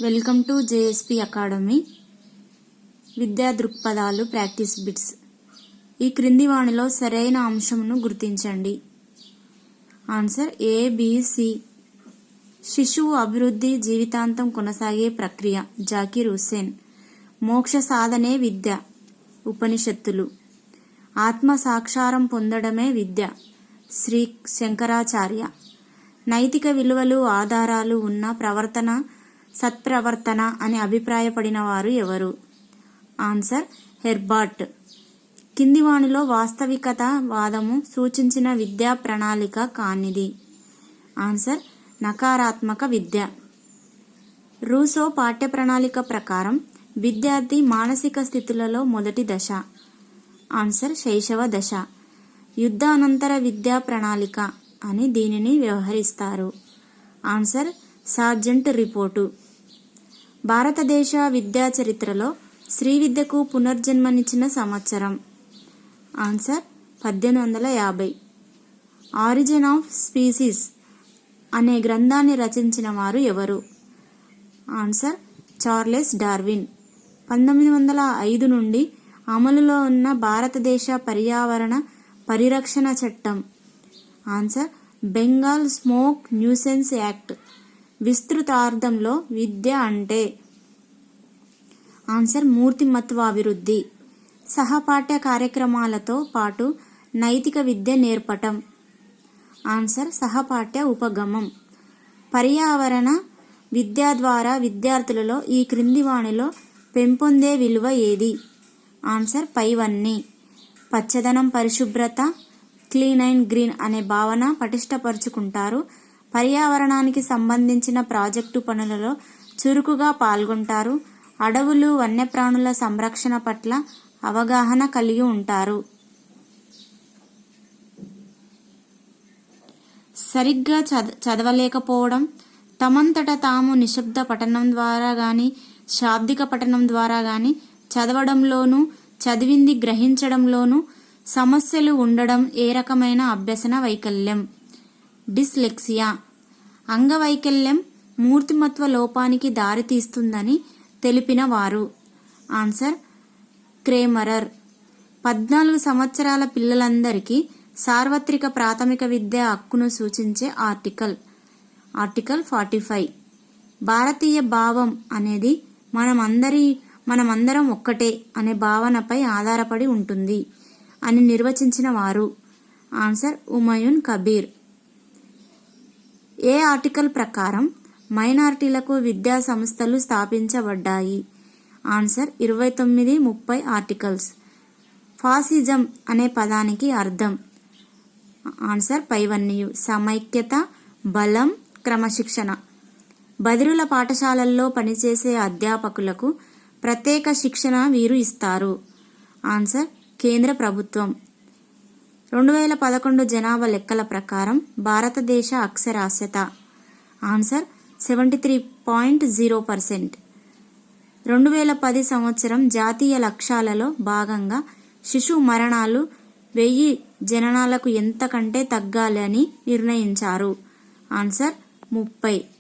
Welcome to JSP academy. విద్యా దృక్పథాలు practice bits. ఈ క్రింది వాణిలో సరైన అంశమును గుర్తించండి. Answer ABC. శిశువు అభివృద్ధి జీవితాంతం కొనసాగే ప్రక్రియ. జాకీర్ హుస్సేన్. మోక్ష సాధనే విద్య. ఉపనిషత్తులు. ఆత్మ సాక్షారం పొందడమే విద్య. శ్రీ శంకరాచార్య. నైతిక విలువలు ఆధారాలు ఉన్న ప్రవర్తన సత్ప్రవర్తన అని అభిప్రాయపడిన వారు ఎవరు? Answer Herbert. కింది వానిలో వాస్తవికత వాదము సూచించిన విద్యా ప్రణాళిక కానిది. ఆన్సర్ నకారాత్మక విద్య. రూసో పాఠ్య ప్రణాళిక ప్రకారం విద్యార్థి మానసిక స్థితులలో మొదటి దశ. ఆన్సర్ శైశవ దశ. యుద్ధ అనంతర విద్యా ప్రణాళిక అని దీనిని వ్యవహరిస్తారు. Answer Sargent report. భారతదేశ విద్యా చరిత్రలో స్త్రీ విద్యకు పునర్జన్మనిచ్చిన సంవత్సరం. ఆన్సర్ 1850. ఆరిజిన్ ఆఫ్ స్పీసీస్ అనే గ్రంథాన్ని రచించిన వారు ఎవరు? Answer Charles Darwin. 1905 నుండి అమలులో ఉన్న భారతదేశ పర్యావరణ పరిరక్షణ చట్టం. Answer Bengal smoke nuisance act. విస్తృతార్థంలో విద్య అంటే? ఆన్సర్ మూర్తిమత్వాభివృద్ధి. సహపాఠ్య కార్యక్రమాలతో పాటు నైతిక విద్య నేర్పటం. ఆన్సర్ సహపాఠ్య ఉపగమం. పర్యావరణ విద్య ద్వారా విద్యార్థులలో ఈ క్రింది వాణిలో పెంపొందే విలువ ఏది? ఆన్సర్ పైవన్నీ. పచ్చదనం, పరిశుభ్రత, క్లీన్ అండ్ గ్రీన్ అనే భావన పటిష్టపరుచుకుంటారు. పర్యావరణానికి సంబంధించిన ప్రాజెక్టు పనులలో చురుకుగా పాల్గొంటారు. అడవులు, వన్యప్రాణుల సంరక్షణ పట్ల అవగాహన కలిగి ఉంటారు. సరిగ్గా చదవలేకపోవడం, తమంతట తాము నిశ్శబ్ద పఠనం ద్వారా గాని శాబ్దిక పఠనం ద్వారా గాని చదవడంలోనూ చదివింది గ్రహించడంలోనూ సమస్యలు ఉండడం ఏ రకమైన అభ్యసన వైకల్యం? డిస్లెక్సియా. అంగవైకల్యం మూర్తిమత్వ లోపానికి దారితీస్తుందని తెలిపిన వారు? ఆన్సర్ క్రేమరర్. 14 సంవత్సరాల పిల్లలందరికీ సార్వత్రిక ప్రాథమిక విద్య హక్కును సూచించే ఆర్టికల్ 45. భారతీయ భావం అనేది మనమందరం ఒక్కటే అనే భావనపై ఆధారపడి ఉంటుంది అని నిర్వచించిన వారు? ఆన్సర్ హుమాయూన్ కబీర్. ఏ ఆర్టికల్ ప్రకారం మైనారిటీలకు విద్యా సంస్థలు స్థాపించబడ్డాయి? Answer 29, 30 articles. ఫాసిజం అనే పదానికి అర్థం? ఆన్సర్ పైవన్నీ. సమైక్యత, బలం, క్రమశిక్షణ. బదిరుల పాఠశాలల్లో పనిచేసే అధ్యాపకులకు ప్రత్యేక శిక్షణ వీరు ఇస్తారు? ఆన్సర్ కేంద్ర ప్రభుత్వం. 2011 జనాభా లెక్కల ప్రకారం భారతదేశ అక్షరాస్యత? ఆన్సర్ 73.0%. 2010 సంవత్సరం జాతీయ లక్ష్యాలలో భాగంగా శిశు మరణాలు 1000 జననాలకు ఎంత కంటే తగ్గాలి అని నిర్ణయించారు? ఆన్సర్ 30.